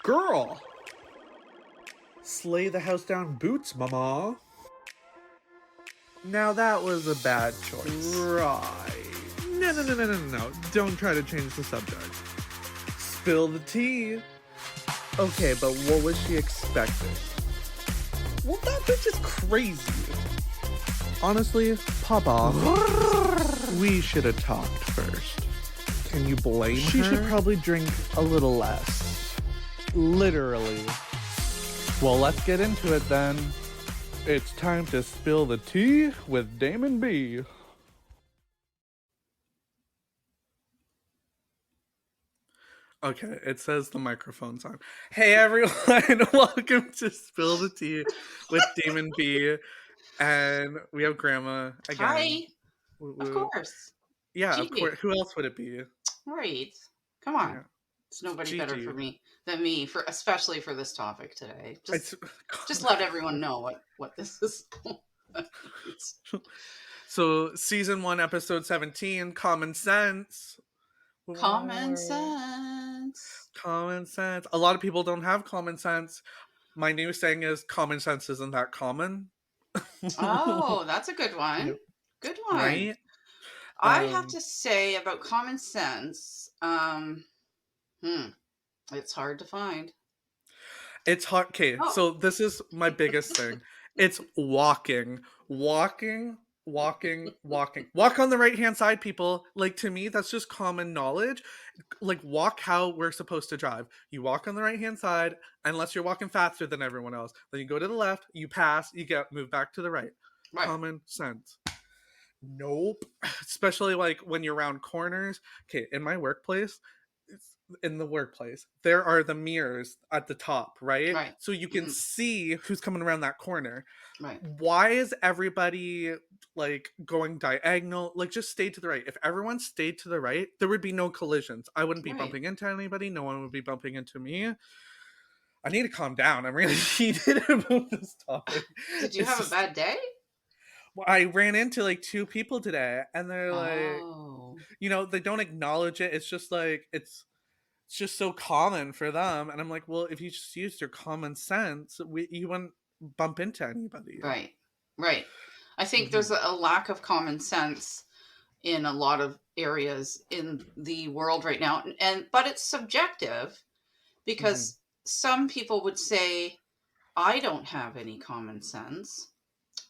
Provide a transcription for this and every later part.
Girl, slay the house down boots, mama. Now that was a bad choice. Right. No. Don't try to change the subject. Spill the tea. Okay, but what was she expecting? Well, that bitch is crazy. Honestly, Papa, we should have talked first. Can you blame She her? should probably drink a little less. Literally. Well, let's get into it then. It's time to spill the tea with Damon B. Okay, it says the microphone's on. Hey everyone, welcome to Spill the Tea with Damon B. And we have Grandma again. Hi. Woo Of woo. course. Yeah, of Gigi. course. Who else would it be? Right. Come on. Yeah. It's nobody better Gigi. for me than me, especially for this topic today. Just It's- let everyone know what this is. So, season 1, episode 17, Common Sense. Common sense. Common sense. A lot of people don't have common sense. My new saying is common sense isn't that common. Oh, that's a good one. Yep. Good one. Right? I have to say about common sense, it's hard to find. It's hard. Okay, Oh. so this is my biggest thing. It's walking. Walk on the right hand side, people. Like, to me, that's just common knowledge. Like, walk how we're supposed to drive. You walk on the right hand side, unless you're walking faster than everyone else. Then you go to the left, you pass, move back to the right. Right. Common sense. Nope. Especially like when you're around corners. Okay, in my workplace, there are the mirrors at the top, right? Right. So you can see who's coming around that corner. Right. Why is everybody like going diagonal? Like, just stay to the right. If everyone stayed to the right, there would be no collisions. I wouldn't be bumping into anybody. No one would be bumping into me. I need to calm down. I'm really heated about this topic. Did you have a bad day? I ran into like 2 people today, and they're like, Oh. they don't acknowledge it. It's just like, it's just so common for them. And I'm like, well, if you just used your common sense, you wouldn't bump into anybody. Right. I think there's a lack of common sense in a lot of areas in the world right now. But it's subjective, because some people would say, I don't have any common sense.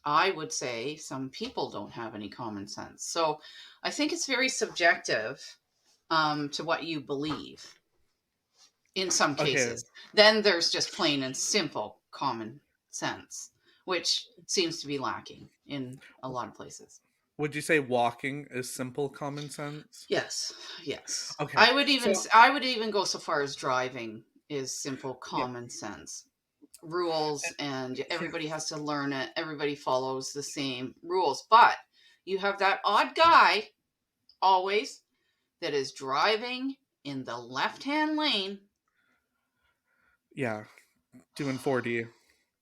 I would say some people don't have any common sense. So I think it's very subjective to what you believe in some cases. Okay. Then there's just plain and simple common sense, which seems to be lacking in a lot of places. Would you say walking is simple common sense? Yes. Okay. I would even go so far as driving is simple common sense. Rules, and everybody has to learn it. Everybody follows the same rules. But you have that odd guy always that is driving in the left-hand lane. Yeah. Doing 40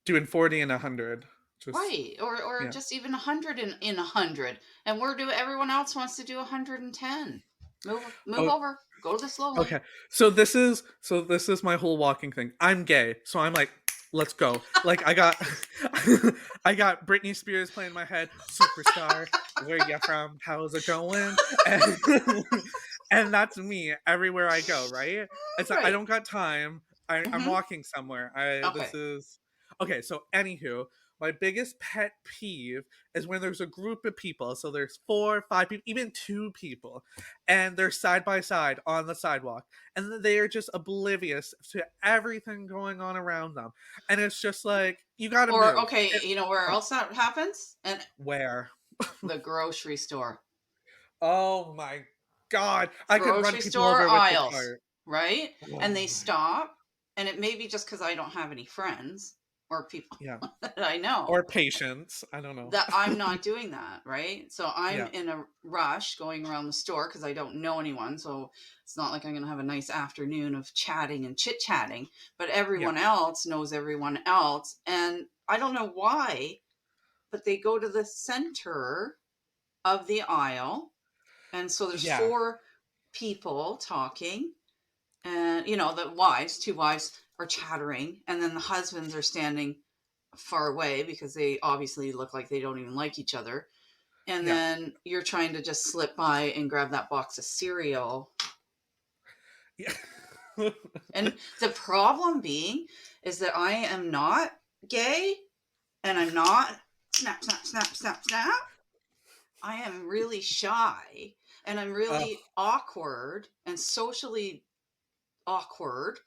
and 100. Right. Or just even 100 in 100. And everyone else wants to do 110. Move over. Go to the slow lane. Okay. So this is my whole walking thing. I'm gay. So I'm like, let's go. Like, I got Britney Spears playing in my head, Superstar, where you from, how's it going? And that's me everywhere I go, right? It's like, I don't got time. I'm walking somewhere. Okay, so anywho, my biggest pet peeve is when there's a group of people. So there's 4, 5 people, even 2 people, and they're side by side on the sidewalk, and they are just oblivious to everything going on around them. And it's just like, you gotta move. Okay, you know where else that happens? And where? The grocery store. Oh my God. I could run people store over aisles, with the cart. right? And they stop, and it may be just because I don't have any friends or people that I know. Or patience. I don't know. That I'm not doing that, right? So I'm in a rush going around the store because I don't know anyone. So it's not like I'm going to have a nice afternoon of chatting and chit-chatting. But everyone else knows everyone else. And I don't know why, but they go to the center of the aisle. And so there's 4 people talking. and the two wives are chattering, and then the husbands are standing far away because they obviously look like they don't even like each other. And Yeah. then you're trying to just slip by and grab that box of cereal. Yeah. And the problem being is that I am not gay, and I'm not snap, snap, snap, snap, snap. I am really shy, and I'm Oh, really awkward and socially awkward.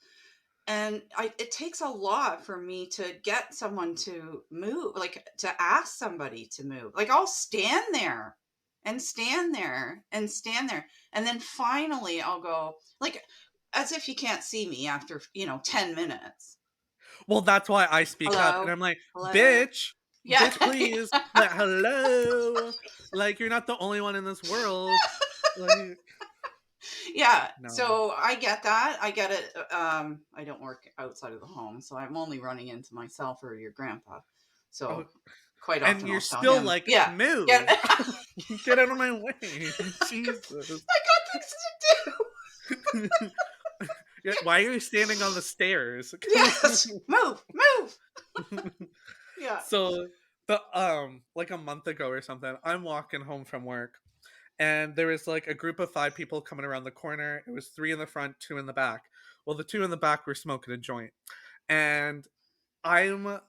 And it takes a lot for me to get someone to move, like to ask somebody to move. Like I'll stand there and stand there and stand there. And then finally I'll go, like, as if you can't see me after, 10 minutes. well, that's why I speak up, and Hello? I'm like, Hello? "Bitch, Yeah. bitch, please, like, hello, like you're not the only one in this world." Like, Yeah. no. So I get that. I get it. I don't work outside of the home, so I'm only running into myself or your grandpa. Oh, So quite and often you're I'll tell still him, like, yeah, get. "Move, get out of my way, Jesus." I got things to do. Yeah, why are you standing on the stairs? Yes, move, move. Yeah. So like a month ago or something, I'm walking home from work, and there was like a group of 5 people coming around the corner. It was 3 in the front, 2 in the back. Well, the 2 in the back were smoking a joint, and I'm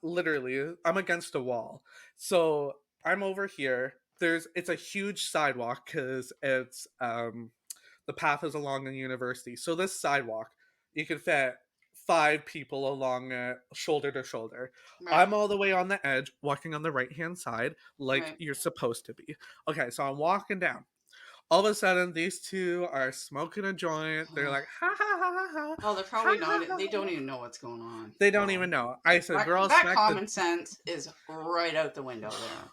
against a wall. So I'm over here. It's a huge sidewalk because it's the path is along the university. So this sidewalk, you could fit 5 people along it, shoulder to shoulder. Right. I'm all the way on the edge, walking on the right hand side, like Right. you're supposed to be. Okay, so I'm walking down. All of a sudden, these two are smoking a joint. They're Oh, like, ha ha ha ha ha, oh, they're ha probably ha not. ha. They don't Ha. even know what's going on. They don't So even know. I said, girl, that smack the common sense is right out the window there.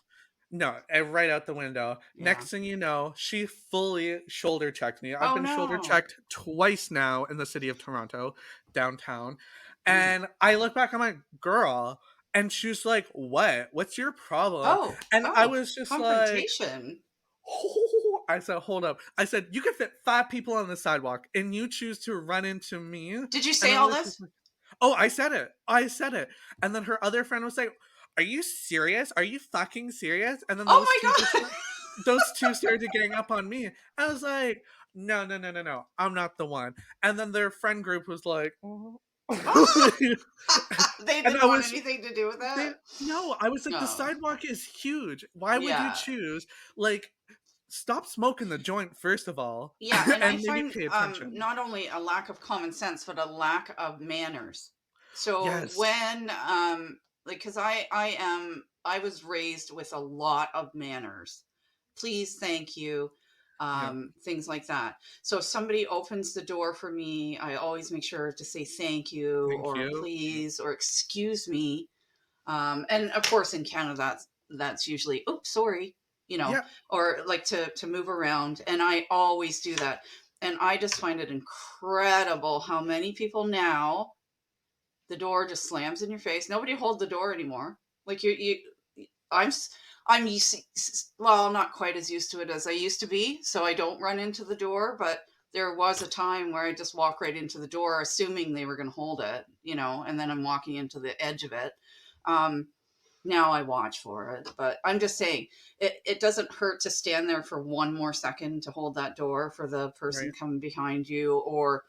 no, right out the window. Yeah. Next thing you know, she fully shoulder checked me. I've Oh been shoulder no. checked twice now in the city of Toronto, downtown. Mm. And I look back, I'm like, girl. And she's like, what? What's your problem? Oh. And I Oh. was just like, Confrontation. I said, hold up. I said, you can fit 5 people on the sidewalk and you choose to run into me. Did you And say I all was just this? like, oh, I said it. I said it. And then her other friend was like, are you serious? Are you fucking serious? And then Oh my god. those two started getting up on me. I was like, no, no, no, no, no. I'm not the one. And then their friend group was like, oh. They And didn't I want was anything to do with they, it. no, I was like, the No. sidewalk is huge. Why would you Yeah. choose like stop smoking the joint first of all, Yeah, and I and maybe find pay attention. not only a lack of common sense, but a lack of manners. So Yes. when like, because I was raised with a lot of manners. Please, thank you, Yep. things like that. So if somebody opens the door for me, I always make sure to say thank you Thank or you. Yep. please or excuse me. And of course, in Canada, that's usually, oops, sorry, Yeah. or like to move around. And I always do that. And I just find it incredible how many people now the door just slams in your face. Nobody hold the door anymore. Like I'm I'm used, well, not quite as used to it as I used to be, so I don't run into the door. But there was a time where I just walk right into the door, assuming they were going to hold it, and then I'm walking into the edge of it. Um, now I watch for it, but I'm just saying it doesn't hurt to stand there for one more second to hold that door for the person Right. coming behind you, or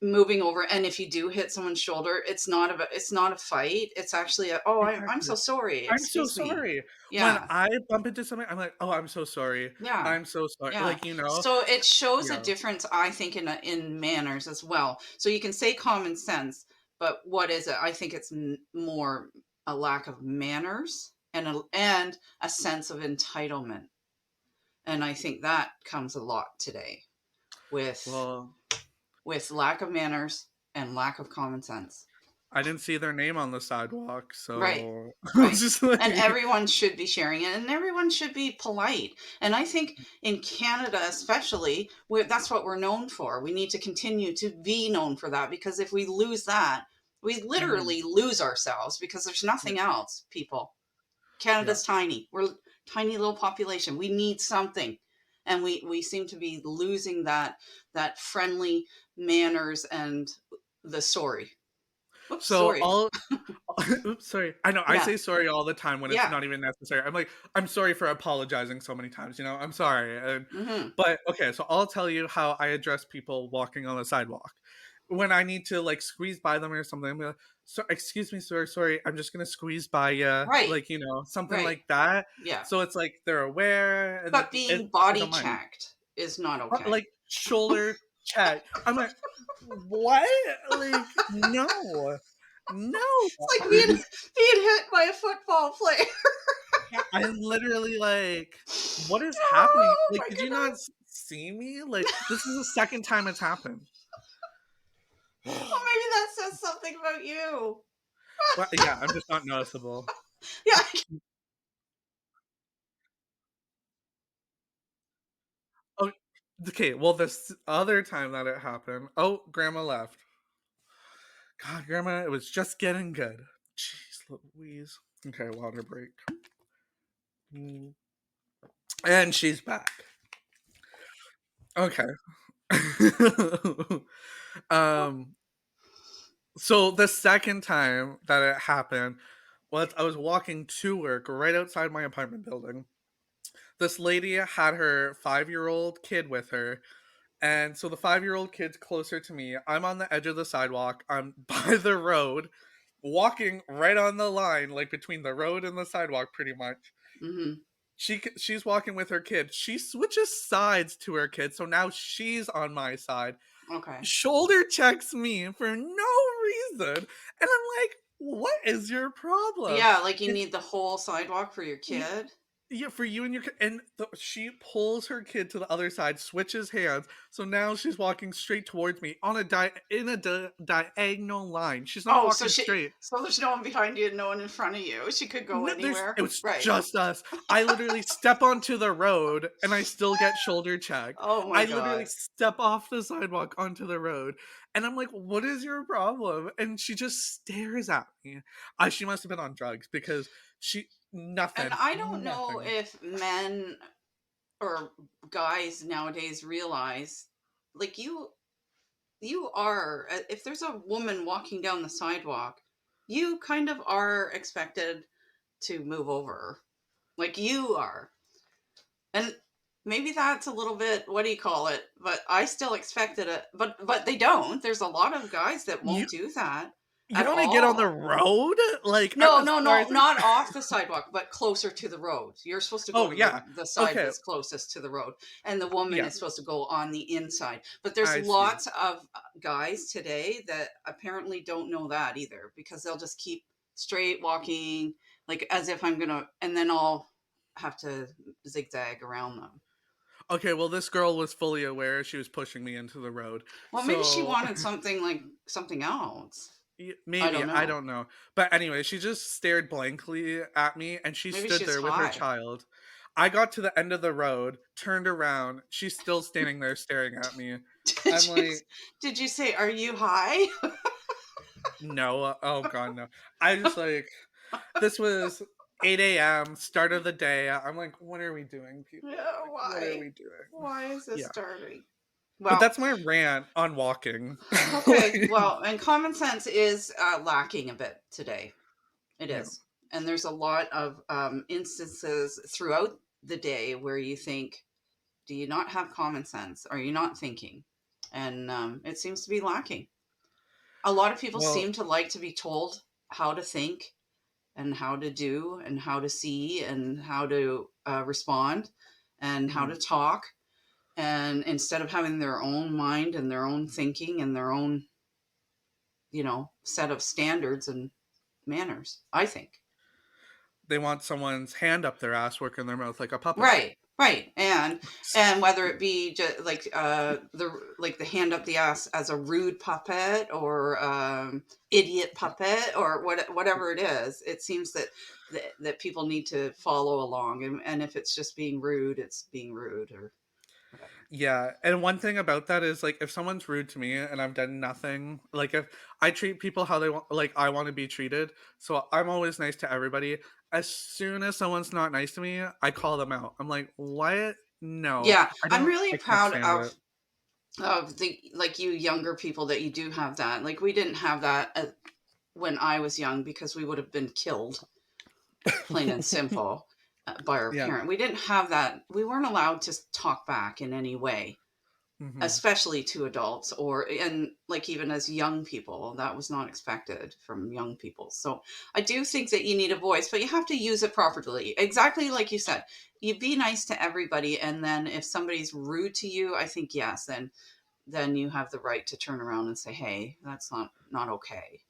moving over. And if you do hit someone's shoulder, it's not a fight. It's actually oh, I'm Exactly. so sorry. I'm so Excuse me. sorry. When Yeah. I bump into something, I'm like, oh, I'm so sorry. Yeah. I'm so sorry. Yeah. Like, So it shows a yeah. difference, I think, in manners as well. So you can say common sense, but what is it? I think it's more a lack of manners and a sense of entitlement. And I think that comes a lot today with Well, lack of manners and lack of common sense. I didn't see their name on the sidewalk, Right. so I was Right. just And like, everyone should be sharing it, and everyone should be polite. And I think in Canada, especially, that's what we're known for. We need to continue to be known for that, because if we lose that, we mhm, literally lose ourselves, because there's yeah, nothing else, people. yeah, Canada's tiny. We're a tiny little population. We need something. and we seem to be losing that friendly manners and the sorry. Oops, So sorry. all oops, sorry. I know I Yeah, say sorry all the time when it's yeah. not even necessary. I'm like, I'm sorry for apologizing so many times, I'm sorry. Hmm. But okay, so I'll tell you how I address people walking on the sidewalk. When I need to like squeeze by them or something, I'm like, so excuse me, sir, sorry, I'm just gonna squeeze by you, Right, like, something right. like that. Yeah. So it's like they're aware and But it being I body don't mind. checked is not okay. Like shoulder check. I'm like, what? Like, no. No. It's like being hit by a football player. Yeah, I'm literally like, "What is happening? Oh Like, my did you not goodness. see me? Like, this is the second time it's happened." Well, maybe that says something about you. Well, yeah, I'm just not noticeable. Yeah. Oh, okay, well, this other time that it happened, oh, grandma left. God, grandma, it was just getting good. Jeez Louise. Okay, water break. Mm. And she's back. Okay. um, so the second time that it happened was I was walking to work right outside my apartment building. This lady had her 5-year-old kid with her. And so the 5-year-old kid's closer to me. I'm on the edge of the sidewalk. I'm by the road, walking right on the line, like between the road and the sidewalk, pretty much. Hmm. She's walking with her kid. She switches sides to her kid, so now she's on my side. Okay. Shoulder checks me for no reason, and I'm like, "What is your problem?" Yeah, like you And need the whole sidewalk for your kid. yeah, for you and your kid, and she pulls her kid to the other side, switches hands, so now she's walking straight towards me on a diagonal line. She's not Oh, walking straight. so there's no one behind you and no one in front of you. She could go No, it anywhere. was Right. just us. I literally step onto the road and I still get shoulder checked. Oh my I literally god. step off the sidewalk onto the road and I'm like, "What is your problem?" And she just stares at me. She must have been on drugs because she And nothing, I don't know nothing. if men or guys nowadays realize, like, you are, if there's a woman walking down the sidewalk, you kind of are expected to move over, like you are. And maybe that's a little bit, what do you call it, but I still expected it, but they don't. There's a lot of guys that You won't do that you at want to get on the all. road? Like I'm No, as no, far no, as not off the sidewalk, but closer to the road. You're supposed to go Oh to yeah. the side Okay. that's closest to the road, and the woman Yeah, is supposed to go on the inside. But there's I see. lots of guys today that apparently don't know that either, because they'll just keep straight walking, like as if I'm gonna, and then I'll have to zigzag around them. Okay, well this girl was fully aware she was pushing me into the road. Well, maybe she So wanted something like something else. I Maybe, don't I know. don't know. But anyway, she just stared blankly at me and she Maybe stood she's there with her high. child. I got to the end of the road, turned around, she's still standing there staring at me. I'm Did you like, did you say, "Are you high"? no, oh god, no. I just like, this was 8 a.m., start of the day. I'm like, what are we doing, people? Yeah, Like, what are why? we doing? Why is this Yeah. starting? But Well, that's my rant on walking. okay. Like, Well, and common sense is lacking a bit today. It yeah. is. And there's a lot of instances throughout the day where you think, do you not have common sense? Are you not thinking? And it seems to be lacking. A lot of people Well, seem to like to be told how to think and how to do and how to see and how to respond and how mhm. to talk, and instead of having their own mind and their own thinking and their own, set of standards and manners, I think. They want someone's hand up their ass working their mouth like a puppet. Right, right. And whether it be just like the hand up the ass as a rude puppet or idiot puppet or whatever it is, it seems that people need to follow along, and if it's just being rude, it's being rude or whatever. Yeah, and one thing about that is like if someone's rude to me and I've done nothing, like if I treat people how they want, like I want to be treated, so I'm always nice to everybody. As soon as someone's not nice to me, I call them out. I'm like, "What? No, Yeah, I I'm don't. really I can't proud stand it. of the like you younger people that you do have that. Like we didn't have that when I was young because we would have been killed, plain and simple, by our Yeah. parent. We didn't have that. We weren't allowed to talk back in any way, Hmm. especially to adults or and like even as young people. That was not expected from young people. So I do think that you need a voice, but you have to use it properly. Exactly like you said. You be nice to everybody, and then if somebody's rude to you, I think yes, then you have the right to turn around and say, "Hey, that's not okay."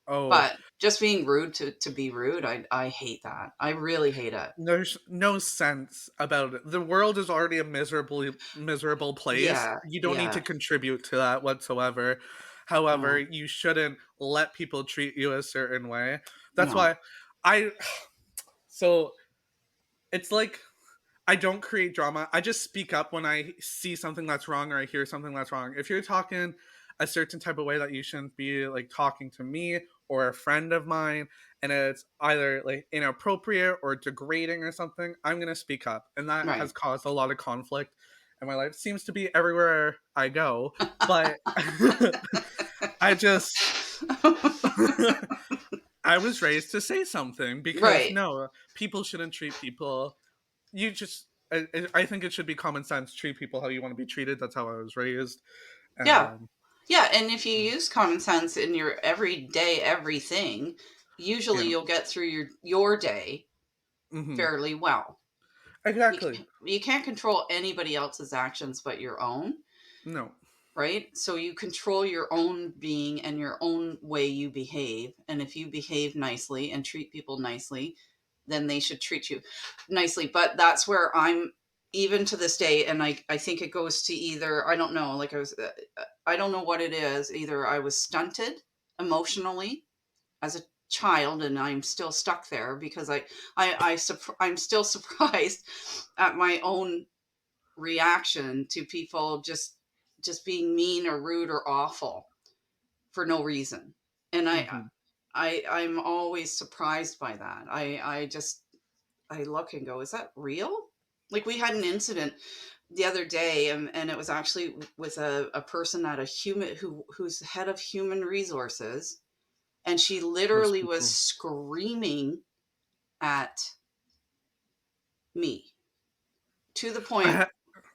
Oh, But just being rude to be rude, I hate that. I really hate it. there's no sense about it. The world is already a miserable place. Yeah, You don't need yeah, to contribute to that whatsoever. However, no, you shouldn't let people treat you a certain way. That's no, why I so it's like I don't create drama. I just speak up when I see something that's wrong or I hear something that's wrong. If you're talking a certain type of way that you shouldn't be like talking to me or a friend of mine and it's either like inappropriate or degrading or something, I'm going to speak up. And that has right. caused a lot of conflict in my life. Seems to be everywhere I go, but I just I was raised to say something because Right. no, people shouldn't treat people you just I think it should be common sense. Treat people how you want to be treated. That's how I was raised. Yeah. Um, Yeah, and if you use common sense in your everyday everything, usually yeah. you'll get through your day Hmm. fairly well. Exactly. You can't control anybody else's actions but your own, No. right? So you control your own being and your own way you behave. And if you behave nicely and treat people nicely, then they should treat you nicely. But that's where I'm even to this day. And I think it goes to either, I don't know, like I don't know what it is. Either I was stunted emotionally as a child and I'm still stuck there because I'm still surprised at my own reaction to people just being mean or rude or awful for no reason. And Hmm. I'm always surprised by that. I look and go, is that real? Like we had an incident the other day, and it was actually with a person at a human who's head of human resources, and she Those literally was people. screaming at me to the I point ha-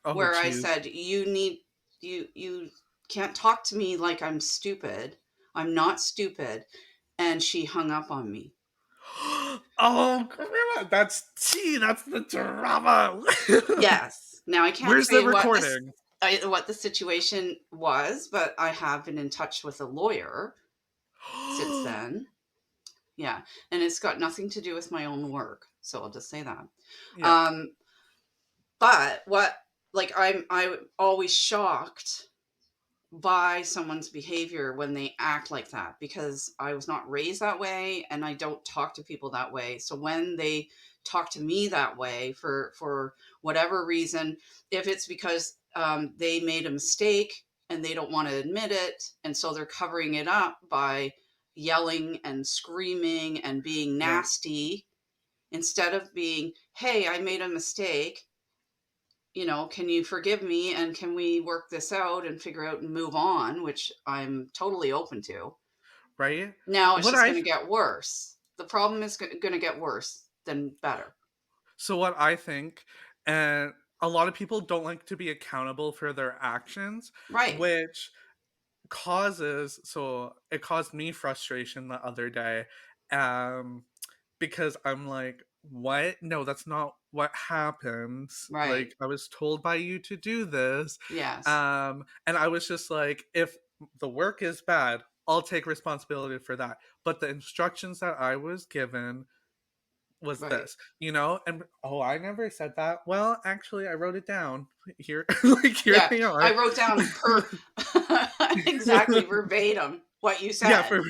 oh, where I jeez. said, you can't talk to me like I'm stupid. I'm not stupid." And she hung up on me. Oh, Karina, that's tea. That's the drama. Yes. Now I can't Where's the say recording? what the situation was, but I have been in touch with a lawyer since then. Yeah, and it's got nothing to do with my own work, so I'll just say that. Yeah. Um, but what like I'm always shocked by someone's behavior when they act like that because I was not raised that way and I don't talk to people that way. So when they talk to me that way for whatever reason, if it's because they made a mistake and they don't want to admit it, and so they're covering it up by yelling and screaming and being Right. nasty instead of being, "Hey, I made a mistake, can you forgive me and can we work this out and figure out and move on," which I'm totally open to. Right. Now it's What just I going to get worse. The problem is going to get worse than better. so what I think, and a lot of people don't like to be accountable for their actions, Right. which it caused me frustration the other day because I'm like, what? No, that's not what happens. Right. Like I was told by you to do this. Yes. And I was just like, if the work is bad, I'll take responsibility for that. But the instructions that I was given was Right. this, and oh, I never said that. Well, actually I wrote it down here. Like here Yeah. they are. I wrote down per exactly verbatim what you Yeah, said. for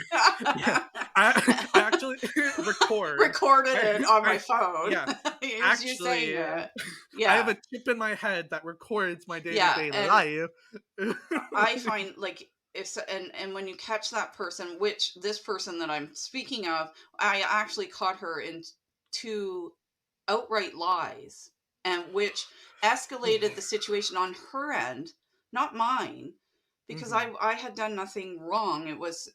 yeah. I actually record. Recorded I it on my I phone. yeah. Here's you saying Actually, it. I have Yeah. a chip in my head that records my Yeah. day-to-day And life. I find like and when you catch that person, which this person that I'm speaking of, I actually caught her in two outright lies, and which escalated the situation on her end, not mine, because Mhm. I had done nothing wrong. It was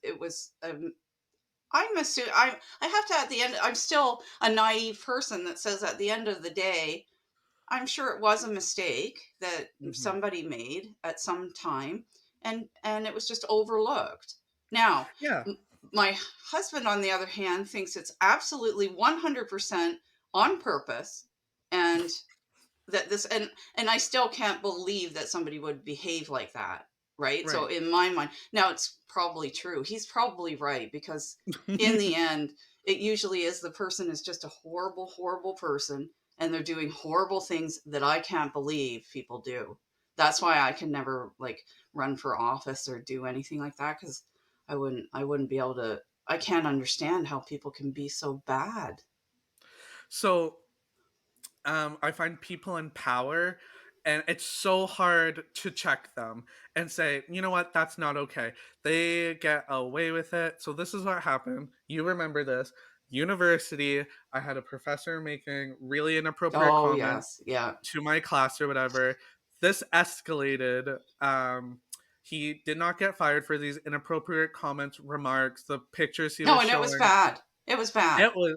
I'm assuming I have to at the end. I'm still a naive person that says at the end of the day, I'm sure it was a mistake that Mhm. somebody made at some time, and it was just overlooked. Now, Yeah. my husband, on the other hand, thinks it's absolutely 100% on purpose, and that this and I still can't believe that somebody would behave like that, right? So Right. in my mind, now it's probably true. He's probably right because in the end, it usually is the person is just a horrible, horrible person and they're doing horrible things that I can't believe people do. That's why I can never like run for office or do anything like that because I wouldn't be able to. I can't understand how people can be so bad. So, I find people in power, and it's so hard to check them and say, you know what, that's not okay. They get away with it. So this is what happened. You remember this. University, I had a professor making really inappropriate Oh comments yes, yeah. to my class or whatever. This escalated. He did not get fired for these inappropriate comments, remarks, the pictures he No, was and it was showing. bad. It was bad. It was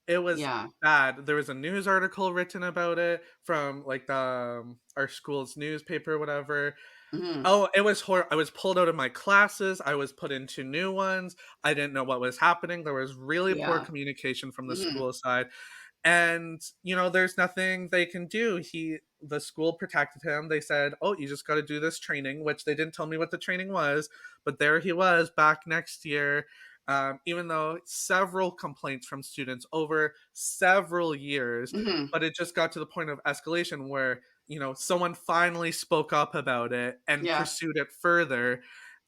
it was Yeah. bad. There was a news article written about it from like the our school's newspaper, whatever. Mhm. Oh, it was I was pulled out of my classes. I was put into new ones. I didn't know what was happening. There was really poor Yeah. communication from the Mhm. school side. And there's nothing they can do. The school protected him. They said, oh, you just got to do this training, which they didn't tell me what the training was, but there he was back next year. Even though several complaints from students over several years, Mhm. but it just got to the point of escalation where someone finally spoke up about it and Yeah. pursued it further,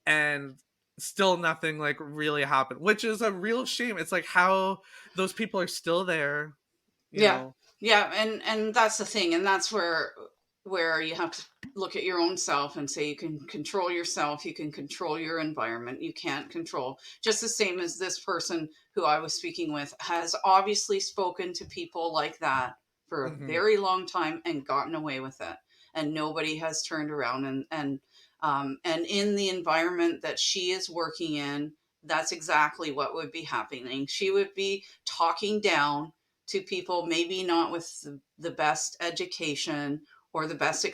and still nothing like really happened, which is a real shame. It's like how those people are still there you Yeah. know Yeah, and that's the thing, and that's where you have to look at your own self and say you can control yourself, you can control your environment, you can't control. Just the same as this person who I was speaking with has obviously spoken to people like that for a Mhm. very long time and gotten away with it. And nobody has turned around and in the environment that she is working in, that's exactly what would be happening. She would be talking down to people maybe not with the best education or the best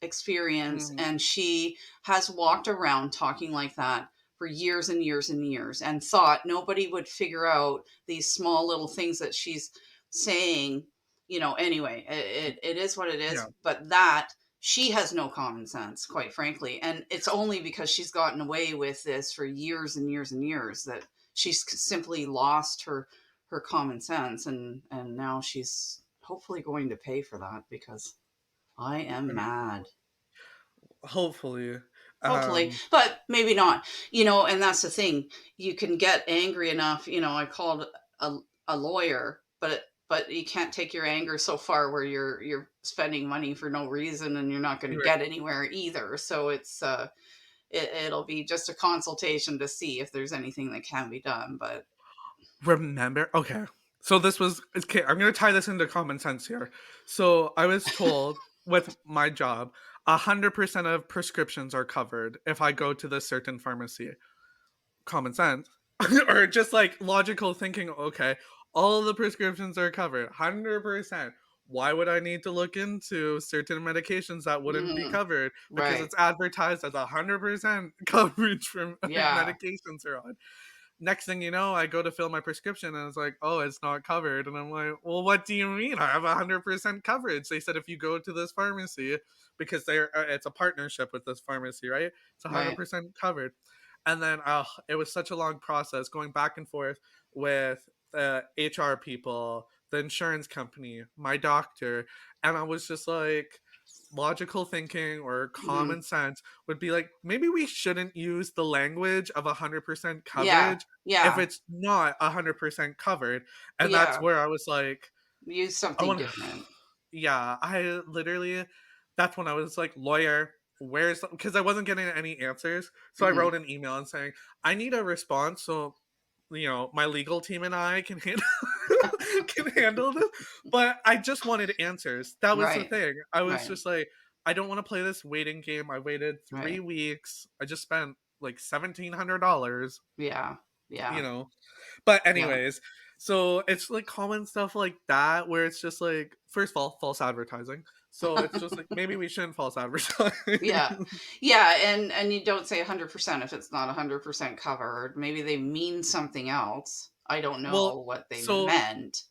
experience, Mhm. and she has walked around talking like that for years and years and years and thought nobody would figure out these small little things that she's saying. Anyway, it is what it Yeah. is, but that she has no common sense, quite frankly, and it's only because she's gotten away with this for years and years and years that she's simply lost her common sense, and now she's hopefully going to pay for that because I am Right. mad. Hopefully. Hopefully, Um, but maybe not. And that's the thing. You can get angry enough. I called a lawyer, but you can't take your anger so far where you're spending money for no reason and you're not going to you're get anywhere either. So it'll be just a consultation to see if there's anything that can be done. But remember okay. So this was okay, I'm gonna tie this into common sense here. So I was told with my job, 100% of prescriptions are covered if I go to this certain pharmacy. Common sense. Or just like logical thinking, okay, all the prescriptions are covered, 100%. Why would I need to look into certain medications that wouldn't be mhm, covered because right, it's advertised as 100% coverage from yeah, medications are on? Next thing you know, I go to fill my prescription and it's like, oh, it's not covered. And I'm like, well, what do you mean? I have 100% coverage. They said if you go to this pharmacy, because it's a partnership with this pharmacy, right? It's right, 100% covered. And then it was such a long process going back and forth with the HR people, the insurance company, my doctor. And I was just like, logical thinking or mhm, common sense would be like, maybe we shouldn't use the language of 100% yeah, coverage if yeah, it's not 100% covered. And that's yeah. where I was like, Use I something want different. yeah, I literally, that's when I was like, lawyer, where's, because I wasn't getting any answers. So I Mhm. wrote an email and saying, I need a response. So my legal team and I can handle can handle this. But I just wanted answers. That was the Right. thing. I was Right. just like, I don't want to play this waiting game. I waited three Right. weeks. I just spent like $1,700, Yeah. you Yeah. know. But Yeah. anyways, so it's like common stuff like that where it's just like, first of all, false advertising. So it's just like maybe we shouldn't false advertise. Yeah. Yeah, and you don't say 100% if it's not 100% covered. Maybe they mean something else. I don't Well, know what they so meant.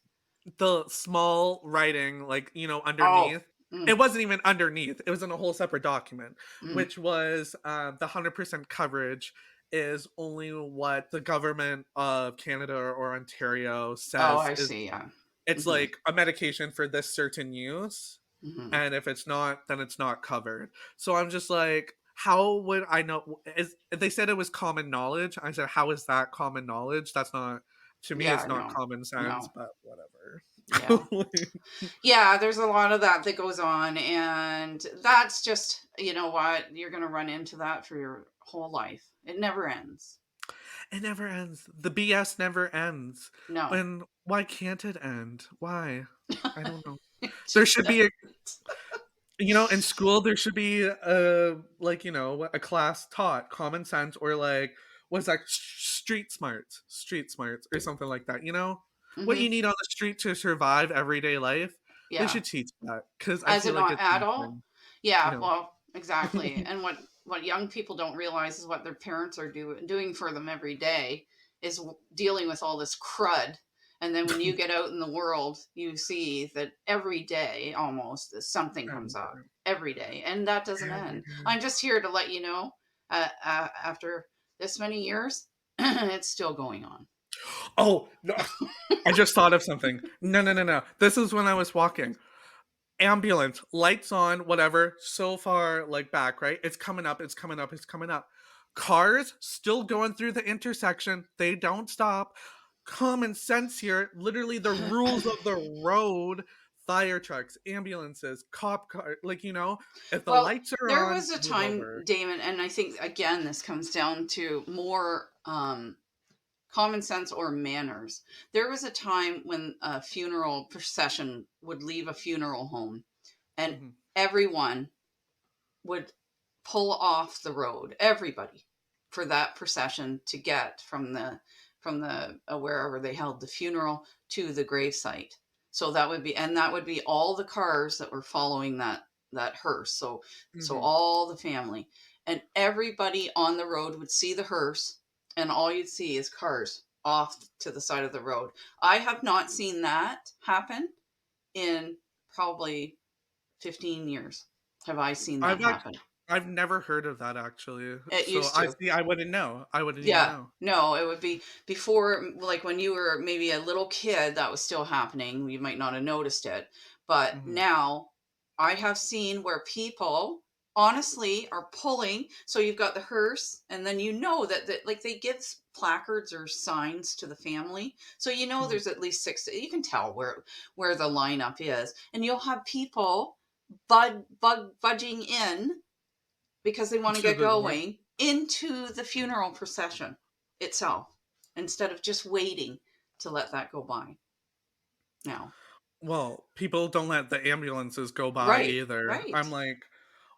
the small writing, like, Oh. underneath, Mm, it wasn't even underneath. It was in a whole separate document, mm. which was the 100% coverage is only what the government of Canada or Ontario Oh, says I is see, yeah. it's Mhm, like a medication for this certain use. mhm. And if it's not, then it's not covered. So I'm just like, how would I know? Is they said it was common knowledge? I said, how is that common knowledge? That's not, to me. It's Yeah, not no. common sense. No. But whatever. Yeah. Like, Yeah, there's a lot of that that goes on, and that's just, you know what, you're gonna run into that for your whole life. It never ends. it never ends. The BS never ends. No. And why can't it end? Why? I don't know. It There just should be a, in school there should be a, like, a class taught common sense, or like, what's that, street smarts or something like that, what you Mhm. need on the street to survive everyday life. They Yeah. should teach that because I As feel an like it's adult? missing, you Yeah, know well, exactly, and what young people don't realize is what their parents are doing for them every day is dealing with all this crud, and then when you get out in the world, you see that every day almost something every comes up day, every day, and that doesn't every end. day. I'm just here to let you know, after this many years, it's still going on. Oh no, I just thought of something. No, no, no, no, this is when I was walking. Ambulance, lights on, whatever, so far like back, right? It's coming up, it's coming up, it's coming up. Cars still going through the intersection. They don't stop. Common sense here. Literally the rules of the road. Fire trucks, ambulances, cop car, like, if the Well, lights are there on, was a move time, over. Damon, and I think again this comes down to more common sense or manners. There was a time when a funeral procession would leave a funeral home, and Hmm. everyone would pull off the road. Everybody for that procession to get from the wherever they held the funeral to the gravesite. So that would be all the cars that were following that hearse. So Hmm. all the family and everybody on the road would see the hearse, and all you'd see is cars off to the side of the road. I have not seen that happen in probably 15 years. Have I seen I've that act- happen? I've never heard of that actually. It So used I to. see. I wouldn't know. I wouldn't even Yeah. know. No, it would be before, like when you were maybe a little kid, that was still happening. You might not have noticed it. But Hmm. now I have seen where people honestly are pulling. So you've got the hearse, and then you know that like they give placards or signs to the family. So you know Hmm. there's at least six. You can tell where the lineup is. And you'll have people budging in because they want to To get the door. going into the funeral procession itself instead of just waiting to let that go by. Now, Well, people don't let the ambulances go by right, either. right. I'm like,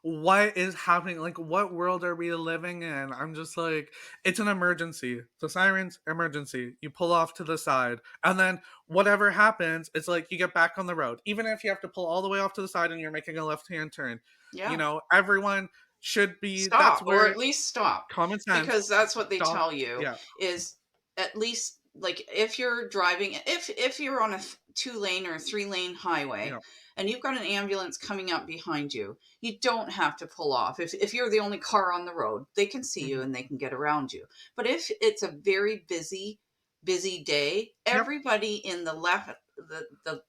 what is happening? Like, what world are we living in? I'm just like, it's an emergency. The sirens, emergency. You pull off to the side. And then whatever happens, it's like you get back on the road. Even if you have to pull all the way off to the side and you're making a left hand turn, Yeah. everyone should be, that's Stop, or where at least stop, common sense, because that's what they stop. tell you Yeah. is at least, like, if you're driving, if you're on a 2 lane or 3 lane highway Yeah. and you've got an ambulance coming up behind you, you don't have to pull off. If you're the only car on the road, they can see you Hmm. and they can get around you. But if it's a very busy day, Yep. everybody in the left,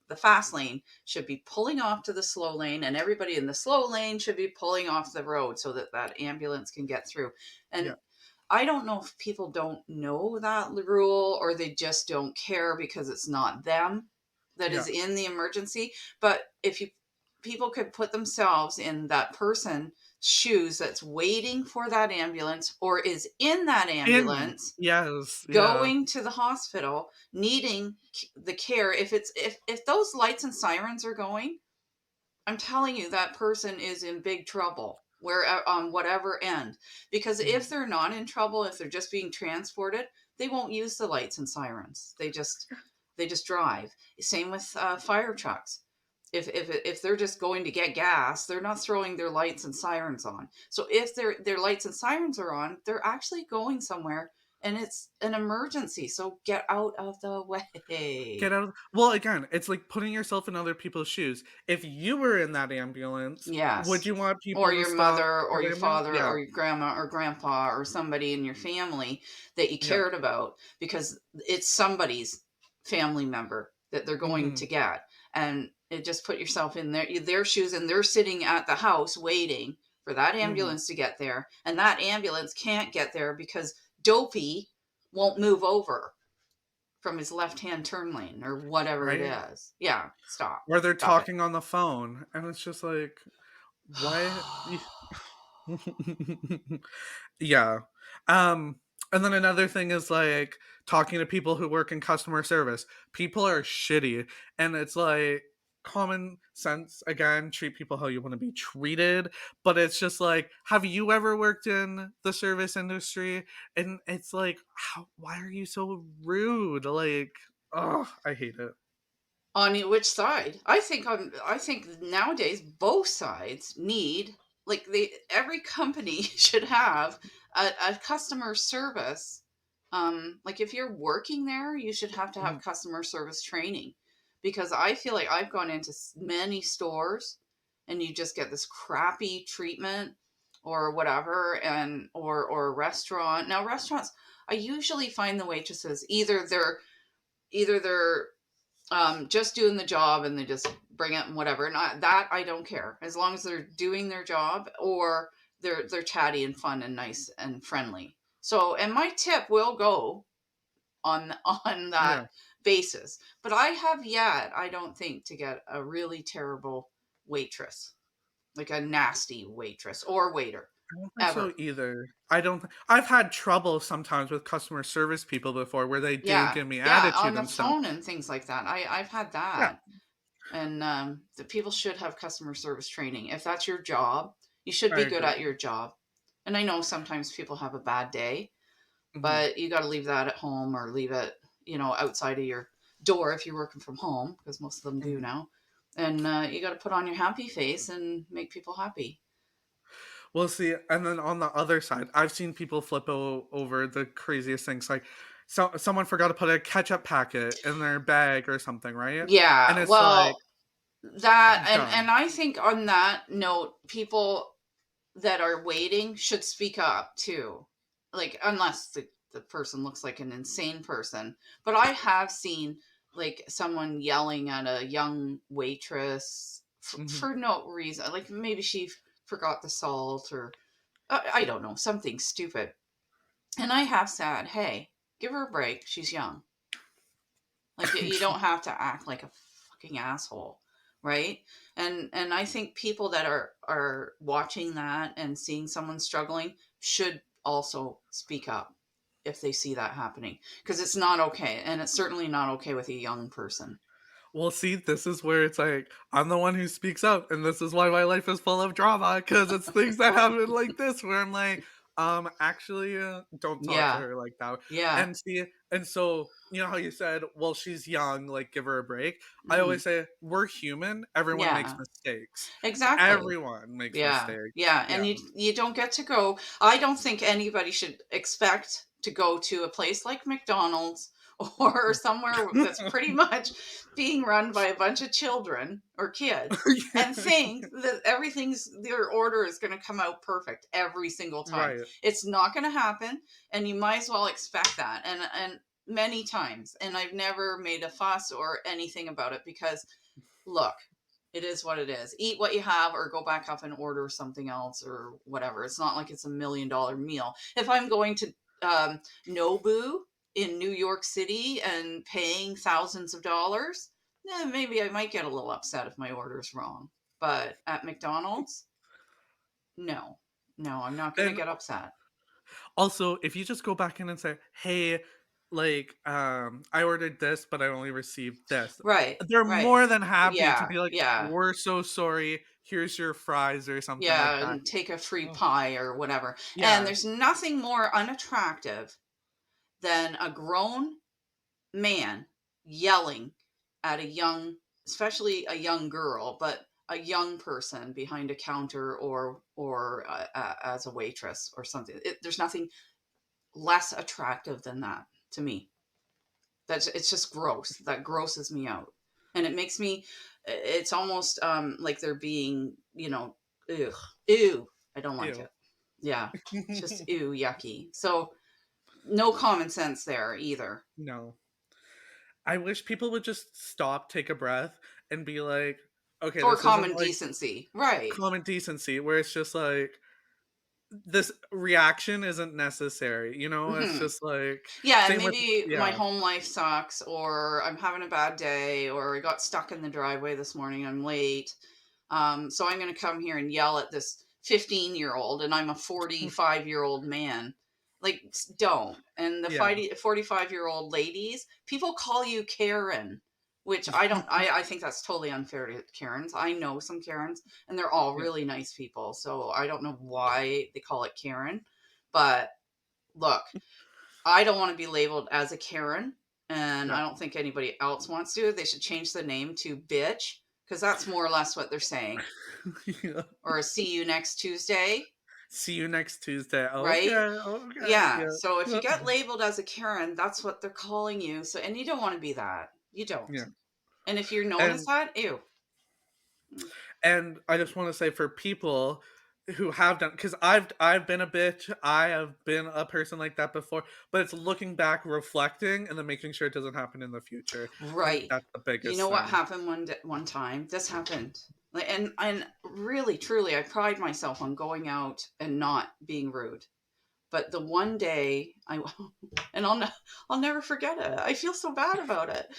the fast lane should be pulling off to the slow lane, and everybody in the slow lane should be pulling off the road so that that ambulance can get through. Yeah. And I don't know if people don't know that rule, or they just don't care because it's not them that Yeah. is in the emergency. But if you people could put themselves in that person shoes that's waiting for that ambulance or is in that And ambulance yes, yeah. going to the hospital needing the care. If those lights and sirens are going, I'm telling you that person is in big trouble where on whatever end, because Mhm. if they're not in trouble, if they're just being transported, they won't use the lights and sirens. They just drive. Same with fire trucks. If they're just going to get gas, they're not throwing their lights and sirens on. So if their lights and sirens are on, they're actually going somewhere, and it's an emergency. So get out of the Get way. out of well, again, it's like putting yourself in other people's shoes. If you were in that ambulance, would Yes. you want Or people to your stop mother for or the your ambulance? father Yeah, or your grandma or grandpa or somebody in your family that you yeah. cared about, because it's somebody's family member that they're going Mhm, to get. And it just put yourself in their shoes, and they're sitting at the house waiting for that mhm. ambulance to get there. And that ambulance can't get there because Dopey won't move over from his left hand turn lane or whatever it Right? is. Yeah, stop. Or they're Stop it. talking on the phone, and it's just like, what? Yeah. Um, and then another thing is like talking to people who work in customer service. People are shitty, and it's like common sense again, treat people how you want to be treated, but it's just like, have you ever worked in the service industry? And it's like, why are you so rude? Like, oh, I hate it. On which side? I think nowadays both sides need, like, every company should have a customer service. Like if you're working there, you should have to have Mhm, customer service training, because I feel like I've gone into many stores and you just get this crappy treatment or whatever, and or a restaurant. Now restaurants, I usually find the waitresses either they're just doing the job and they just bring it and whatever. And I don't care as long as they're doing their job, or they're chatty and fun and nice and friendly. So, and my tip will go on on that yeah. basis. But I have yet, I don't think, to get a really terrible waitress, like a nasty waitress or waiter, I don't think so ever. either. I don't I've had trouble sometimes with customer service people before where they do Yeah, give me yeah, on attitude the and stuff. phone and things like that. I've had Yeah, that. And the people should have customer service training. If that's your job, you should I be good agree. at your job. And I know sometimes people have a bad day, Mhm, but you got to leave that at home, or leave it, outside of your door if you're working from home, because most of them do mhm. now. And you got to put on your happy face and make people happy. Well, see, and then on the other side, I've seen people flip over the craziest things. Like, someone forgot to put a ketchup packet in their bag or something, right? And Yeah, it's like, well, that, and done. I think on that note, people that are waiting should speak up too. Like, unless the person looks like an insane person. But I have seen, like, someone yelling at a young waitress Mhm. for no reason. Like maybe she forgot the salt, or I don't know, something stupid. And I have said, hey, give her a break. She's young. Like you don't have to act like a fucking asshole, right? And I think people that are watching that and seeing someone struggling should also speak up if they see that happening, because it's not okay, and it's certainly not okay with a young person. Well, see, this is where it's like, I'm the one who speaks up, and this is why my life is full of drama, because it's things that happen like this where I'm like, actually, don't talk to Yeah, her like that. yeah. And see, and so, you know how you said, well, she's young, like, give her a break? I Hmm. always say, we're human, everyone makes Yeah, mistakes. exactly. Everyone makes Yeah, mistakes. yeah, Yeah. and you don't get to go. I don't think anybody should expect to go to a place like McDonald's or somewhere that's pretty much being run by a bunch of children or kids, and think that their order is going to come out perfect every single time. Right. It's not going to happen, and you might as well expect that. And many times, and I've never made a fuss or anything about it, because look, it is what it is. Eat what you have, or go back up and order something else or whatever. It's not like it's $1 million meal. If I'm going to Nobu in New York City and paying thousands of dollars, maybe I might get a little upset if my order's wrong. But at McDonald's, No, no, I'm not going to And get upset. also, if you just go back in and say, "Hey, like, I ordered this, but I only received this," Right, they're right. more than happy to Yeah, be like, yeah. "We're so sorry. Here's your fries," or something like Yeah, that. and take a free Oh, pie or whatever. And yeah. there's nothing more unattractive than a grown man yelling at a young, especially a young girl, but a young person behind a counter or as a waitress or something. There's nothing less attractive than that to me. That's it's just gross. That grosses me out, and it makes me. It's almost like they're being, ew, ew. I don't like Ew. it. Yeah, just ew, yucky. So no common sense there either, No. I wish people would just stop, take a breath, and be like, "Okay, or this isn't, common like, decency, right? common decency," where it's just like, this reaction isn't necessary, you know? It's Hmm. just like Yeah, and same with maybe my yeah. home life sucks, or I'm having a bad day, or I got stuck in the driveway this morning. I'm late. So I'm going to come here and yell at this 15-year-old, and I'm a 45-year-old man. Like, don't. And the Yeah. 45-year-old ladies, people call you Karen, which I don't, I think that's totally unfair to Karens. I know some Karens, and they're all Yeah. really nice people. So I don't know why they call it Karen. But look, I don't want to be labeled as a Karen, and Yeah. I don't think anybody else wants to. They should change the name to bitch, because that's more or less what they're saying. Yeah. Or a see you next Tuesday, See you next Tuesday. right? Okay, okay, Yeah. yeah. So if you get labeled as a Karen, that's what they're calling you. So, and you don't want to be that. You don't. Yeah. And if you're known as And that, ew. and I just want to say for people who have done, because I've been a bitch, I have been a person like that before, but it's looking back, reflecting, and then making sure it doesn't happen in the future. I think Right. that's the You biggest know what thing. happened one time? This happened. And really truly I pride myself on going out and not being rude. But the one day and I'll never forget it. I feel so bad about it.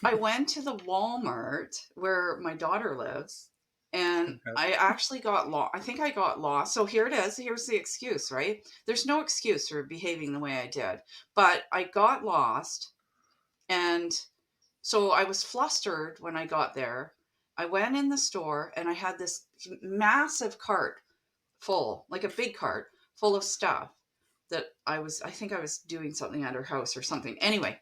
I went to the Walmart where my daughter lives, and Okay. I actually got lost. I think I got lost. So here it is. Here's the excuse, right? There's no excuse for behaving the way I did, but I got lost, and so I was flustered when I got there. I went in the store and I had this massive cart full, like a big cart full of stuff that I think I was doing something at her house or something. Anyway,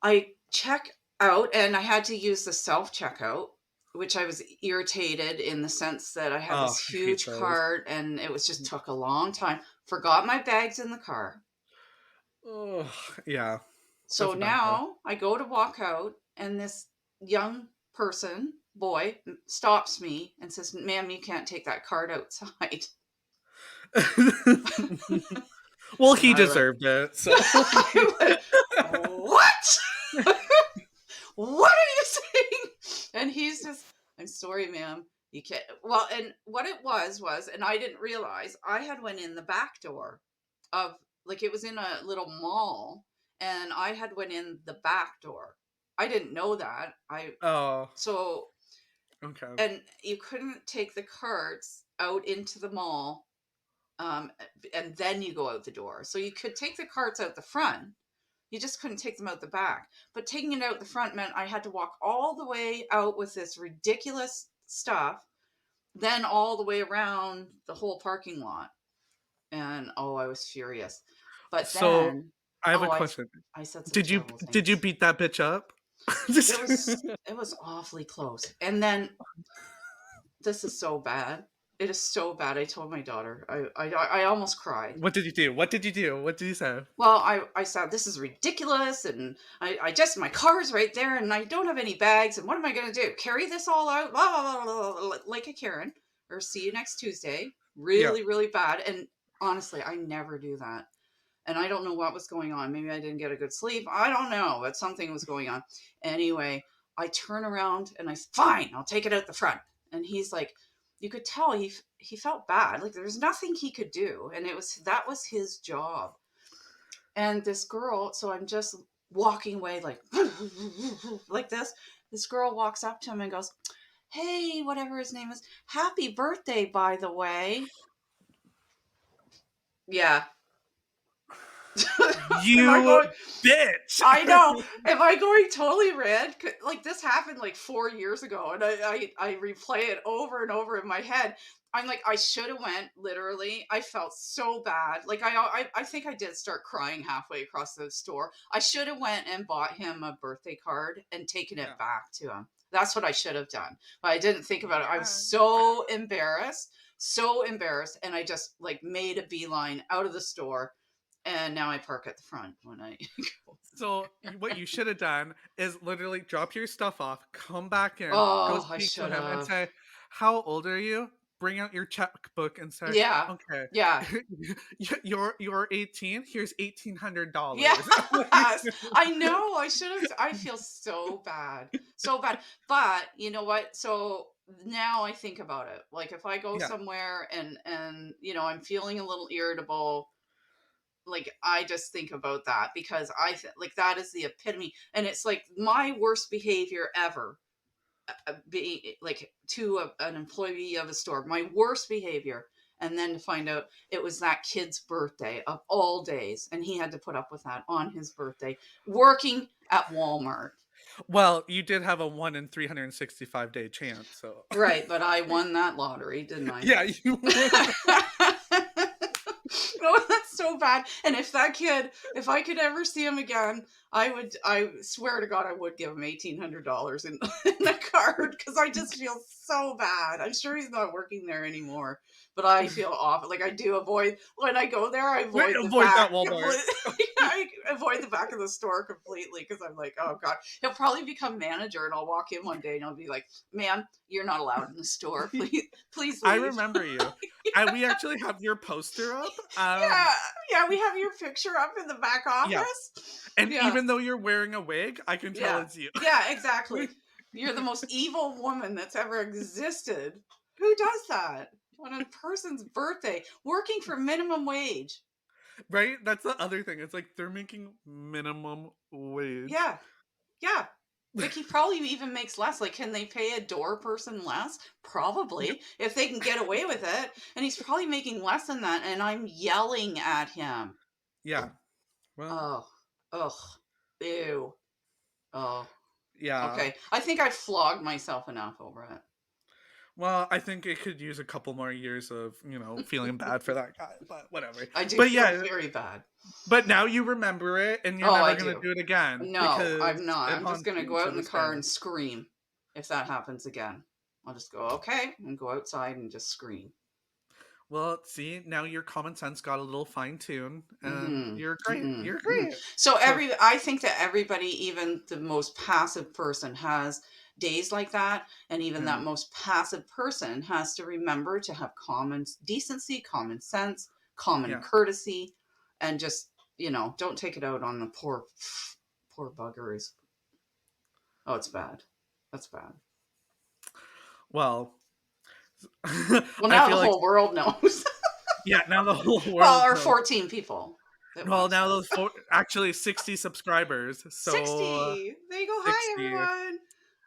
I check out and I had to use the self checkout, which I was irritated in the sense that I had Oh, this I hate huge those. cart and it was just took a long time. Forgot my bags in the car. Oh, yeah. So That's a bad day. now I go to walk out and this young person, boy, stops me and says, "Ma'am, you can't take that cart outside." Well, And he I went, deserved it, so I went, "What? What are you saying?" And he's just, "I'm sorry, ma'am. You can't." Well, and what it was, and I didn't realize, I had went in the back door of, like, it was in a little mall, and I had went in the back door. I didn't know that. Oh, So, okay. and you couldn't take the carts out into the mall, um, and then you go out the door. So you could take the carts out the front, you just couldn't take them out the back. But taking it out the front meant I had to walk all the way out with this ridiculous stuff, then all the way around the whole parking lot. And oh, I was furious. But So, then, I have a oh, question. I said some Did you terrible did you things. beat that bitch up? It Just was it was awfully close. And then this is so bad. It is so bad. I told my daughter. I almost cried. What did you do? What did you do? What did you say? Well, I said, "This is ridiculous, and I just, my car's right there, and I don't have any bags, and what am I going to do? Carry this all out?" Blah, blah, blah, blah, blah, like a Karen, or see you next Tuesday. Yeah. Really, really bad. And honestly, I never do that. And I don't know what was going on. Maybe I didn't get a good sleep. I don't know, but something was going on. Anyway, I turn around and fine, I'll take it out the front. And he's like, you could tell he felt bad. Like there was nothing he could do, and that was his job. And this girl, so I'm just walking away like like this. This girl walks up to him and goes, hey, whatever his name is, happy birthday, by the way. Yeah. Am I You going? bitch. I know. Am I going totally red? Like this happened like 4 years ago, and I replay it over and over in my head. I'm like, I should have went. Literally, I felt so bad. Like I think I did start crying halfway across the store. I should have went and bought him a birthday card and taken it Yeah. back to him. That's what I should have done. But I didn't think about it. I was Yeah. so embarrassed, and I just like made a beeline out of the store, and now I park at the front when I go. So what you should have done is literally drop your stuff off, come back in, go Oh, I speak to should him, and have. say, "How old are you?" Bring out your checkbook and say, Yeah. "Okay, Yeah. you're 18. Here's $1,800." Yes. I know. I should have. I feel so bad. So bad. But you know what? So now I think about it. Like if I go Yeah. somewhere and I'm feeling a little irritable, like I just think about that because like that is the epitome, and it's like my worst behavior ever, be like to an employee of a store, my worst behavior, and then to find out it was that kid's birthday of all days, and he had to put up with that on his birthday, working at Walmart. Well, you did have a 1 in 365-day chance, so Right, but I won that lottery, didn't I? yeah, you would. Oh, that's so bad. And if I could ever see him again, I swear to God, I would give him $1,800 in a card because I just feel so bad. I'm sure he's not working there anymore, but I feel awful. Like I do avoid, when I go there, I Wait, avoid the avoid that back. Walmart. I avoid the back of the store completely because I'm like, oh God, he'll probably become manager and I'll walk in one day and I'll be like, ma'am, you're not allowed in the store. Please I leave. remember you. We actually have your poster up. Yeah, yeah, we have your picture up in the back Yeah. office. And Yeah, even though you're wearing a wig, I can tell yeah, it's you. yeah, exactly. You're the most evil woman that's ever existed. Who does that on a person's birthday? Working for minimum wage. Right? That's the other thing. It's like they're making minimum wage. Yeah, yeah. Like he probably even makes less. Like, can they pay a door person less? Yeah. Probably, if they can get away with it. And he's probably making less than that. And I'm yelling at him. Yeah. Well, Oh, ugh, ew. Oh, yeah. okay. I think I flogged myself enough over it. Well, I think it could use a couple more years of, feeling bad for that guy, but whatever. I do But feel yeah, very bad. but now you remember it and you're Oh, I never going to do. do it again No, I'm because not. it I'm just haunts gonna you go out to in the this car day. and scream if that happens again. I'll just go, okay, and go outside and just scream. Well, see, now your common sense got a little fine tuned and Hmm. you're great. Hmm. You're Hmm. great. So So, I think that everybody, even the most passive person, has days like that, and even yeah. that most passive person has to remember to have common decency, common sense, common Yeah. courtesy, and just don't take it out on the poor buggers. Oh, it's bad. That's bad. Well, Well, I now the feel like whole world knows. yeah, now the whole Well, world or knows. 14 people that Well, watch now this. those actually 60 subscribers. So 60. There you go. Hi, 60. everyone.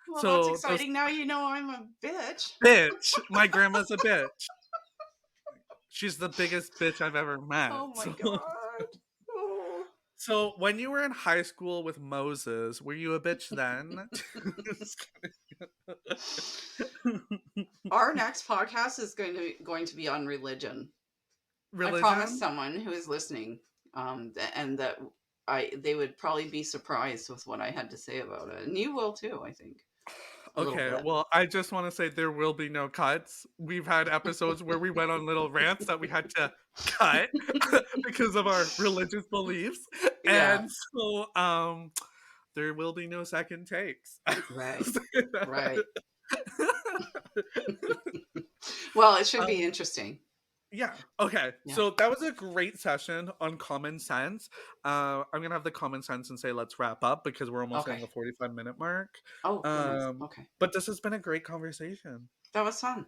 Well, that's So those exciting. Now you know I'm a bitch. bitch. My grandma's a bitch. She's the biggest bitch I've ever met. Oh my God. Oh. So when you were in high school with Moses, were you a bitch then? Our next podcast is going to be on religion. I promised Religion? someone who is listening, and that they would probably be surprised with what I had to say about it, and you will too. I think a little Okay, bit. well, I just want to say there will be no cuts. We've had episodes where we went on little rants that we had to cut because of our religious beliefs. Yeah. And so there will be no second takes. Right. Right. Well, it should be um, interesting. yeah. Okay. Yeah. So that was a great session on common sense. I'm gonna have the common sense and say let's wrap up because we're almost hitting Okay. the 45-minute mark. Oh goodness. Okay. But this has been a great conversation. That was fun.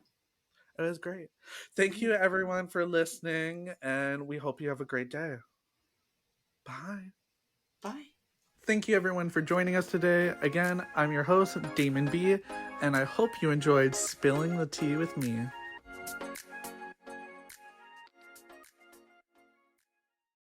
It was great. Thank Mhm. you everyone for listening, and we hope you have a great day. Bye. Bye. thank you everyone for joining us today. Again, I'm your host, Damon B, and I hope you enjoyed spilling the tea with me.